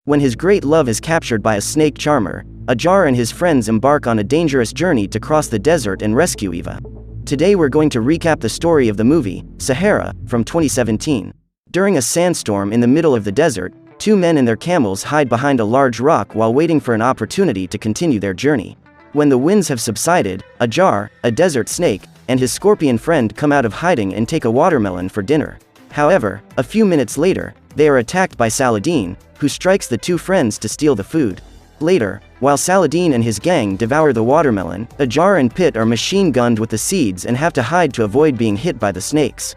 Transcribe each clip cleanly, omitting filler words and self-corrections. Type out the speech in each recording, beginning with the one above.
When his great love is captured by a snake charmer, Ajar and his friends embark on a dangerous journey to cross the desert and rescue Eva. Today we're going to recap the story of the movie, Sahara, from 2017. During a sandstorm in the middle of the desert, two men and their camels hide behind a large rock while waiting for an opportunity to continue their journey. When the winds have subsided, Ajar, a desert snake, and his scorpion friend come out of hiding and take a watermelon for dinner. However, a few minutes later, they are attacked by Saladin, who strikes the two friends to steal the food. Later, while Saladin and his gang devour the watermelon, Ajar and Pit are machine-gunned with the seeds and have to hide to avoid being hit by the snakes.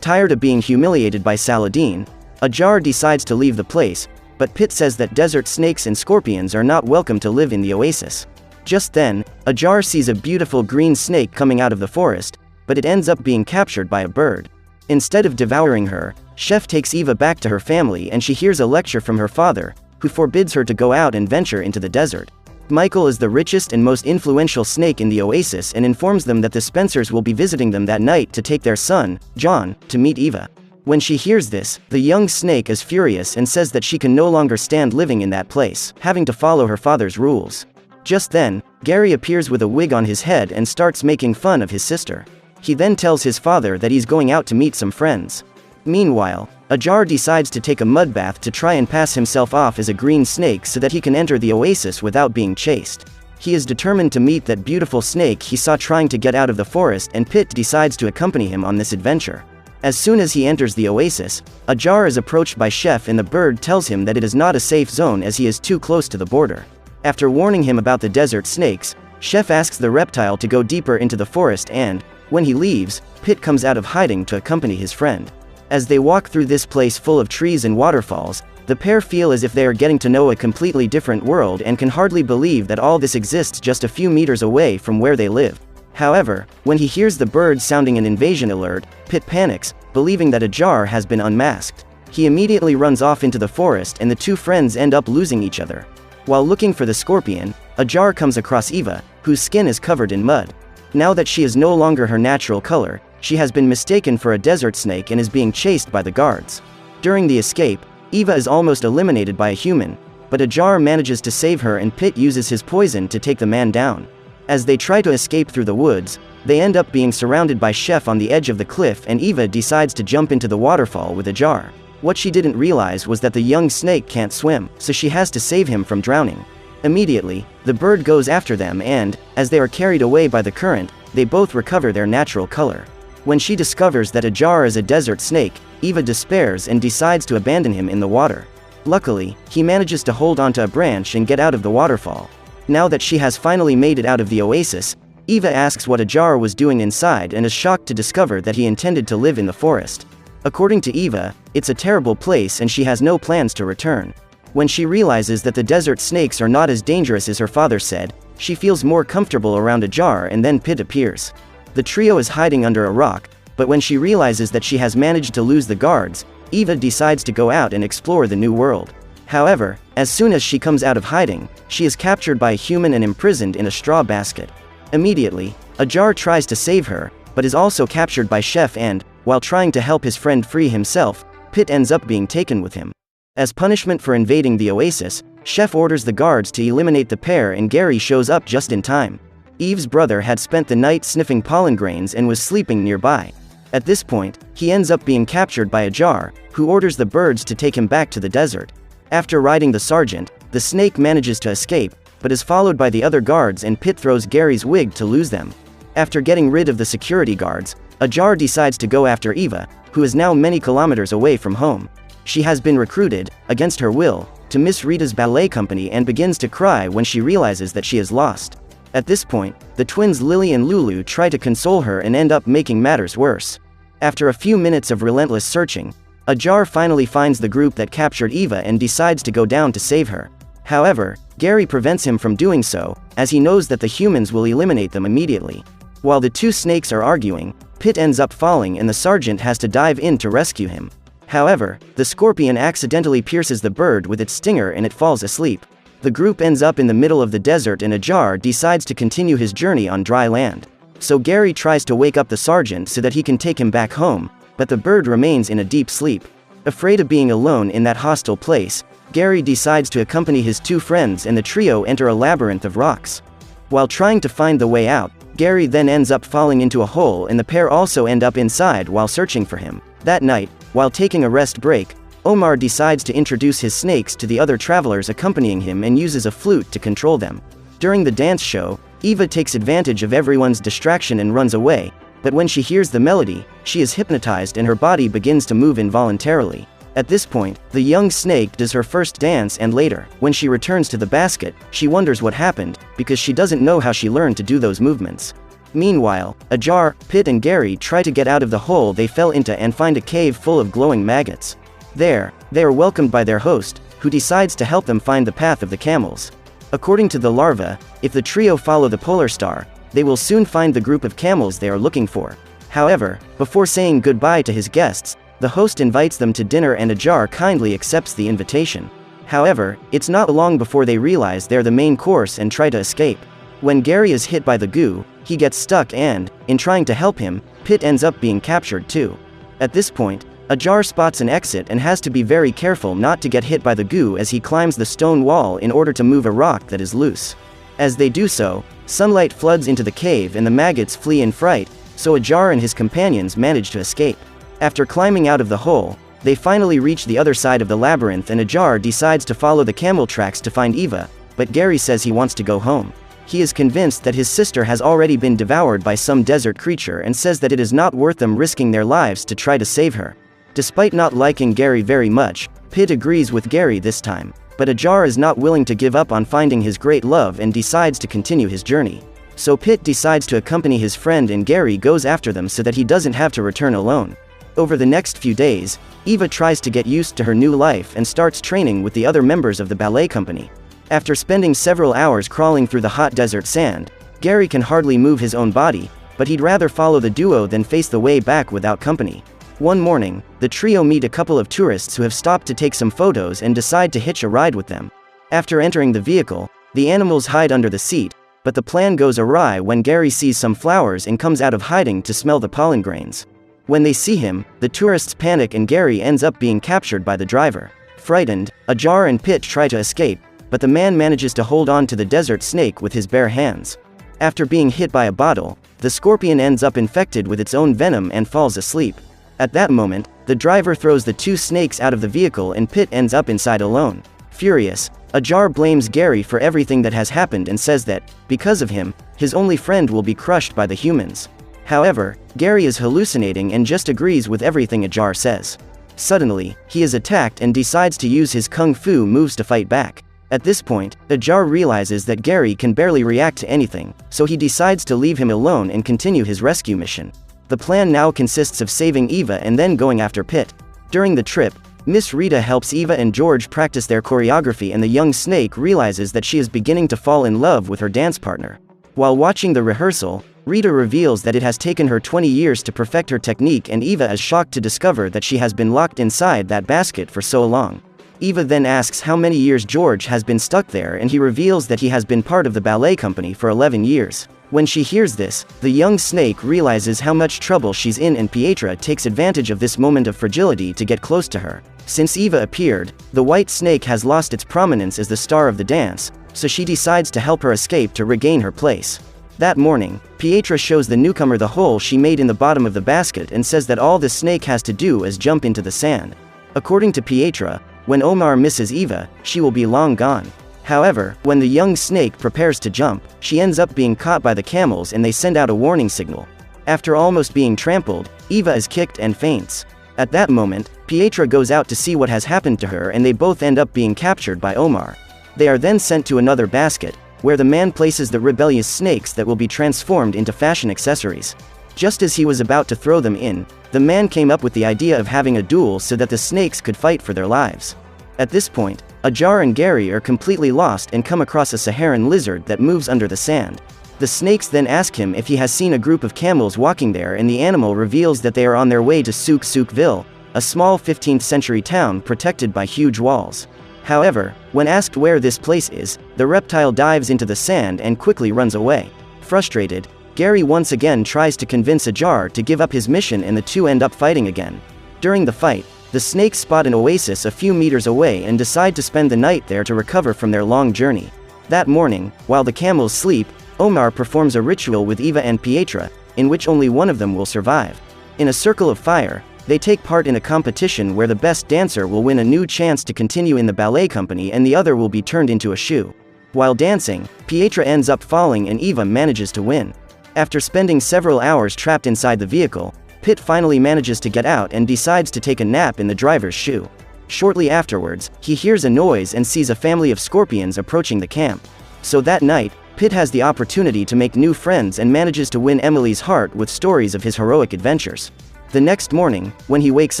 Tired of being humiliated by Saladin, Ajar decides to leave the place, but Pit says that desert snakes and scorpions are not welcome to live in the oasis. Just then, Ajar sees a beautiful green snake coming out of the forest, but it ends up being captured by a bird. Instead of devouring her, Chef takes Eva back to her family and she hears a lecture from her father, who forbids her to go out and venture into the desert. Michael is the richest and most influential snake in the oasis and informs them that the Spencers will be visiting them that night to take their son, John, to meet Eva. When she hears this, the young snake is furious and says that she can no longer stand living in that place, having to follow her father's rules. Just then, Gary appears with a wig on his head and starts making fun of his sister. He then tells his father that he's going out to meet some friends. Meanwhile, Ajar decides to take a mud bath to try and pass himself off as a green snake so that he can enter the oasis without being chased. He is determined to meet that beautiful snake he saw trying to get out of the forest, and Pit decides to accompany him on this adventure. As soon as he enters the oasis, Ajar is approached by Chef and the bird tells him that it is not a safe zone as he is too close to the border. After warning him about the desert snakes, Chef asks the reptile to go deeper into the forest and, when he leaves, Pit comes out of hiding to accompany his friend. As they walk through this place full of trees and waterfalls, the pair feel as if they are getting to know a completely different world and can hardly believe that all this exists just a few meters away from where they live. However, when he hears the bird sounding an invasion alert, Pit panics, believing that Ajar has been unmasked. He immediately runs off into the forest and the two friends end up losing each other. While looking for the scorpion, Ajar comes across Eva, whose skin is covered in mud. Now that she is no longer her natural color, she has been mistaken for a desert snake and is being chased by the guards. During the escape, Eva is almost eliminated by a human, but Ajar manages to save her and Pit uses his poison to take the man down. As they try to escape through the woods, they end up being surrounded by Chef on the edge of the cliff and Eva decides to jump into the waterfall with Ajar. What she didn't realize was that the young snake can't swim, so she has to save him from drowning. Immediately, the bird goes after them and, as they are carried away by the current, they both recover their natural color. When she discovers that Ajar is a desert snake, Eva despairs and decides to abandon him in the water. Luckily, he manages to hold onto a branch and get out of the waterfall. Now that she has finally made it out of the oasis, Eva asks what Ajar was doing inside and is shocked to discover that he intended to live in the forest. According to Eva, it's a terrible place and she has no plans to return. When she realizes that the desert snakes are not as dangerous as her father said, she feels more comfortable around Ajar and then Pit appears. The trio is hiding under a rock, but when she realizes that she has managed to lose the guards, Eva decides to go out and explore the new world. However, as soon as she comes out of hiding, she is captured by a human and imprisoned in a straw basket. Immediately, Ajar tries to save her, but is also captured by Chef and, while trying to help his friend free himself, Pit ends up being taken with him. As punishment for invading the oasis, Chef orders the guards to eliminate the pair and Gary shows up just in time. Eve's brother had spent the night sniffing pollen grains and was sleeping nearby. At this point, he ends up being captured by Ajar, who orders the birds to take him back to the desert. After riding the sergeant, the snake manages to escape, but is followed by the other guards and Pit throws Gary's wig to lose them. After getting rid of the security guards, Ajar decides to go after Eva, who is now many kilometers away from home. She has been recruited, against her will, to Miss Rita's ballet company and begins to cry when she realizes that she is lost. At this point, the twins Lily and Lulu try to console her and end up making matters worse. After a few minutes of relentless searching, Ajar finally finds the group that captured Eva and decides to go down to save her. However, Gary prevents him from doing so, as he knows that the humans will eliminate them immediately. While the two snakes are arguing, Pit ends up falling and the sergeant has to dive in to rescue him. However, the scorpion accidentally pierces the bird with its stinger and it falls asleep. The group ends up in the middle of the desert and Ajar decides to continue his journey on dry land. So Gary tries to wake up the sergeant so that he can take him back home, but the bird remains in a deep sleep. Afraid of being alone in that hostile place, Gary decides to accompany his two friends and the trio enter a labyrinth of rocks. While trying to find the way out, Gary then ends up falling into a hole and the pair also end up inside while searching for him. That night, while taking a rest break, Omar decides to introduce his snakes to the other travelers accompanying him and uses a flute to control them. During the dance show, Eva takes advantage of everyone's distraction and runs away, but when she hears the melody, she is hypnotized and her body begins to move involuntarily. At this point, the young snake does her first dance and later, when she returns to the basket, she wonders what happened, because she doesn't know how she learned to do those movements. Meanwhile, Ajar, Pitt and Gary try to get out of the hole they fell into and find a cave full of glowing maggots. There, they are welcomed by their host, who decides to help them find the path of the camels. According to the larva, if the trio follow the polar star, they will soon find the group of camels they are looking for. However, before saying goodbye to his guests, the host invites them to dinner and Ajar kindly accepts the invitation. However, it's not long before they realize they're the main course and try to escape. When Gary is hit by the goo, he gets stuck and, in trying to help him, Pitt ends up being captured too. At this point, Ajar spots an exit and has to be very careful not to get hit by the goo as he climbs the stone wall in order to move a rock that is loose. As they do so, sunlight floods into the cave and the maggots flee in fright, so Ajar and his companions manage to escape. After climbing out of the hole, they finally reach the other side of the labyrinth and Ajar decides to follow the camel tracks to find Eva, but Gary says he wants to go home. He is convinced that his sister has already been devoured by some desert creature and says that it is not worth them risking their lives to try to save her. Despite not liking Gary very much, Pitt agrees with Gary this time, but Ajar is not willing to give up on finding his great love and decides to continue his journey. So Pitt decides to accompany his friend and Gary goes after them so that he doesn't have to return alone. Over the next few days, Eva tries to get used to her new life and starts training with the other members of the ballet company. After spending several hours crawling through the hot desert sand, Gary can hardly move his own body, but he'd rather follow the duo than face the way back without company. One morning, the trio meet a couple of tourists who have stopped to take some photos and decide to hitch a ride with them. After entering the vehicle, the animals hide under the seat, but the plan goes awry when Gary sees some flowers and comes out of hiding to smell the pollen grains. When they see him, the tourists panic and Gary ends up being captured by the driver. Frightened, Ajar and Pitt try to escape, but the man manages to hold on to the desert snake with his bare hands. After being hit by a bottle, the scorpion ends up infected with its own venom and falls asleep. At that moment, the driver throws the two snakes out of the vehicle and Pitt ends up inside alone. Furious, Ajar blames Gary for everything that has happened and says that, because of him, his only friend will be crushed by the humans. However, Gary is hallucinating and just agrees with everything Ajar says. Suddenly, he is attacked and decides to use his kung fu moves to fight back. At this point, Ajar realizes that Gary can barely react to anything, so he decides to leave him alone and continue his rescue mission. The plan now consists of saving Eva and then going after Pitt. During the trip, Miss Rita helps Eva and George practice their choreography and the young snake realizes that she is beginning to fall in love with her dance partner. While watching the rehearsal, Rita reveals that it has taken her 20 years to perfect her technique and Eva is shocked to discover that she has been locked inside that basket for so long. Eva then asks how many years George has been stuck there and he reveals that he has been part of the ballet company for 11 years. When she hears this, the young snake realizes how much trouble she's in and Pietra takes advantage of this moment of fragility to get close to her. Since Eva appeared, the white snake has lost its prominence as the star of the dance, so she decides to help her escape to regain her place. That morning, Pietra shows the newcomer the hole she made in the bottom of the basket and says that all the snake has to do is jump into the sand. According to Pietra, when Omar misses Eva, she will be long gone. However, when the young snake prepares to jump, she ends up being caught by the camels and they send out a warning signal. After almost being trampled, Eva is kicked and faints. At that moment, Pietra goes out to see what has happened to her and they both end up being captured by Omar. They are then sent to another basket, where the man places the rebellious snakes that will be transformed into fashion accessories. Just as he was about to throw them in, the man came up with the idea of having a duel so that the snakes could fight for their lives. At this point, Ajar and Gary are completely lost and come across a Saharan lizard that moves under the sand. The snakes then ask him if he has seen a group of camels walking there and the animal reveals that they are on their way to Soukville, a small 15th century town protected by huge walls. However, when asked where this place is, the reptile dives into the sand and quickly runs away. Frustrated, Gary once again tries to convince Ajar to give up his mission and the two end up fighting again. During the fight, The snakes spot an oasis a few meters away and decide to spend the night there to recover from their long journey. That morning, while the camels sleep, Omar performs a ritual with Eva and Pietra, in which only one of them will survive. In a circle of fire, they take part in a competition where the best dancer will win a new chance to continue in the ballet company and the other will be turned into a shoe. While dancing, Pietra ends up falling and Eva manages to win. After spending several hours trapped inside the vehicle, Pitt finally manages to get out and decides to take a nap in the driver's shoe. Shortly afterwards, he hears a noise and sees a family of scorpions approaching the camp. So that night, Pitt has the opportunity to make new friends and manages to win Emily's heart with stories of his heroic adventures. The next morning, when he wakes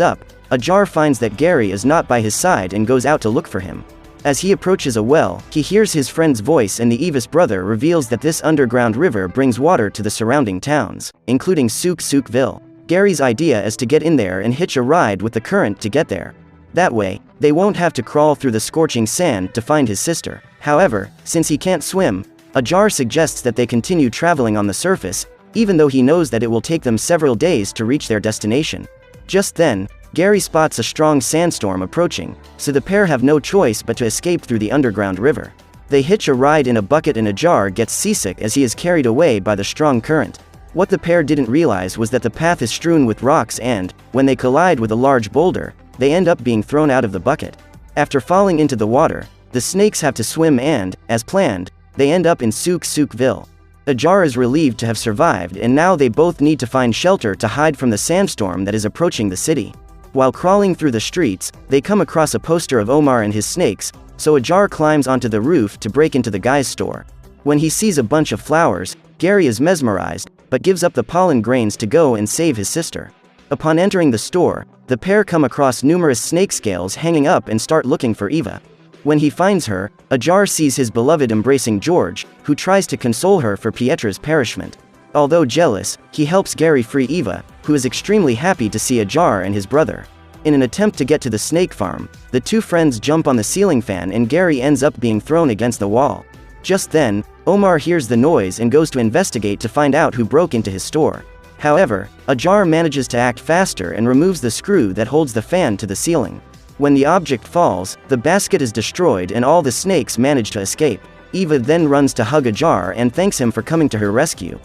up, Ajar finds that Gary is not by his side and goes out to look for him. As he approaches a well, he hears his friend's voice and the Eva's brother reveals that this underground river brings water to the surrounding towns, including Soukville. Gary's idea is to get in there and hitch a ride with the current to get there. That way, they won't have to crawl through the scorching sand to find his sister. However, since he can't swim, Ajar suggests that they continue traveling on the surface, even though he knows that it will take them several days to reach their destination. Just then, Gary spots a strong sandstorm approaching, so the pair have no choice but to escape through the underground river. They hitch a ride in a bucket and Ajar gets seasick as he is carried away by the strong current. What the pair didn't realize was that the path is strewn with rocks and, when they collide with a large boulder, they end up being thrown out of the bucket. After falling into the water, the snakes have to swim and, as planned, they end up in Soukville. Ajar is relieved to have survived and now they both need to find shelter to hide from the sandstorm that is approaching the city. While crawling through the streets, they come across a poster of Omar and his snakes, so Ajar climbs onto the roof to break into the guy's store. When he sees a bunch of flowers, Gary is mesmerized, but gives up the pollen grains to go and save his sister. Upon entering the store, the pair come across numerous snake scales hanging up and start looking for Eva. When he finds her, Ajar sees his beloved embracing George, who tries to console her for Pietra's perishment. Although jealous, he helps Gary free Eva, who is extremely happy to see Ajar and his brother. In an attempt to get to the snake farm, the two friends jump on the ceiling fan and Gary ends up being thrown against the wall. Just then, Omar hears the noise and goes to investigate to find out who broke into his store. However, Ajar manages to act faster and removes the screw that holds the fan to the ceiling. When the object falls, the basket is destroyed and all the snakes manage to escape. Eva then runs to hug Ajar and thanks him for coming to her rescue.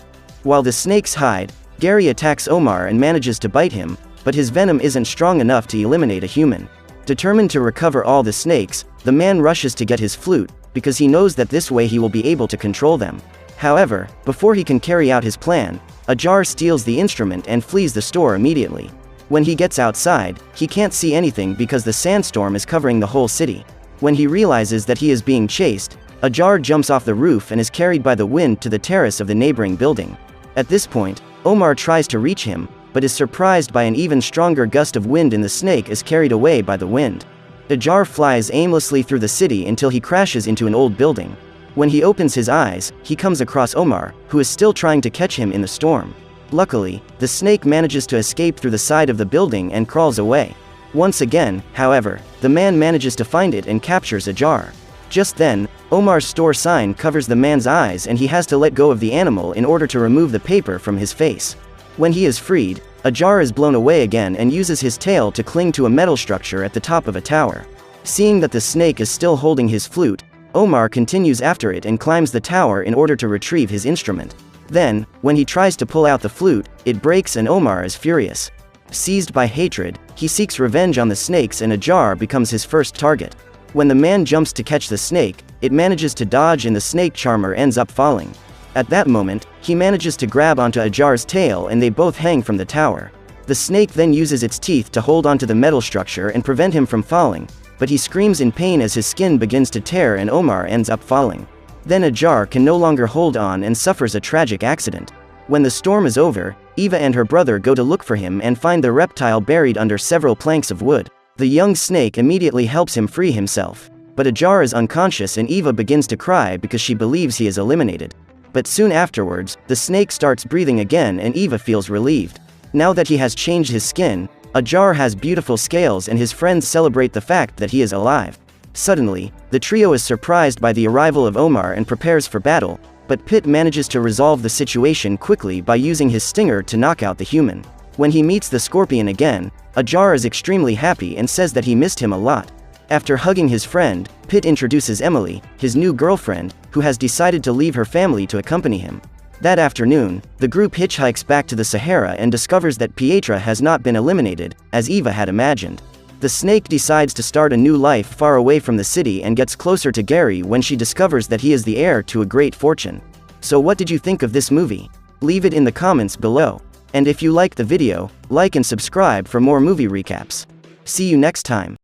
While the snakes hide, Gary attacks Omar and manages to bite him, but his venom isn't strong enough to eliminate a human. Determined to recover all the snakes, the man rushes to get his flute, because he knows that this way he will be able to control them. However, before he can carry out his plan, Ajar steals the instrument and flees the store immediately. When he gets outside, he can't see anything because the sandstorm is covering the whole city. When he realizes that he is being chased, Ajar jumps off the roof and is carried by the wind to the terrace of the neighboring building. At this point, Omar tries to reach him, but is surprised by an even stronger gust of wind and the snake is carried away by the wind. Ajar flies aimlessly through the city until he crashes into an old building. When he opens his eyes, he comes across Omar, who is still trying to catch him in the storm. Luckily, the snake manages to escape through the side of the building and crawls away. Once again, however, the man manages to find it and captures Ajar. Just then, Omar's store sign covers the man's eyes and he has to let go of the animal in order to remove the paper from his face. When he is freed, Ajar is blown away again and uses his tail to cling to a metal structure at the top of a tower. Seeing that the snake is still holding his flute, Omar continues after it and climbs the tower in order to retrieve his instrument. Then, when he tries to pull out the flute, it breaks and Omar is furious. Seized by hatred, he seeks revenge on the snakes and Ajar becomes his first target. When the man jumps to catch the snake, it manages to dodge and the snake charmer ends up falling. At that moment, he manages to grab onto Ajar's tail and they both hang from the tower. The snake then uses its teeth to hold onto the metal structure and prevent him from falling, but he screams in pain as his skin begins to tear and Omar ends up falling. Then Ajar can no longer hold on and suffers a tragic accident. When the storm is over, Eva and her brother go to look for him and find the reptile buried under several planks of wood. The young snake immediately helps him free himself. But Ajar is unconscious and Eva begins to cry because she believes he is eliminated. But soon afterwards, the snake starts breathing again and Eva feels relieved. Now that he has changed his skin, Ajar has beautiful scales and his friends celebrate the fact that he is alive. Suddenly, the trio is surprised by the arrival of Omar and prepares for battle, but Pitt manages to resolve the situation quickly by using his stinger to knock out the human. When he meets the scorpion again, Ajar is extremely happy and says that he missed him a lot. After hugging his friend, Pitt introduces Emily, his new girlfriend, who has decided to leave her family to accompany him. That afternoon, the group hitchhikes back to the Sahara and discovers that Pietra has not been eliminated, as Eva had imagined. The snake decides to start a new life far away from the city and gets closer to Gary when she discovers that he is the heir to a great fortune. So what did you think of this movie? Leave it in the comments below. And if you liked the video, like and subscribe for more movie recaps. See you next time.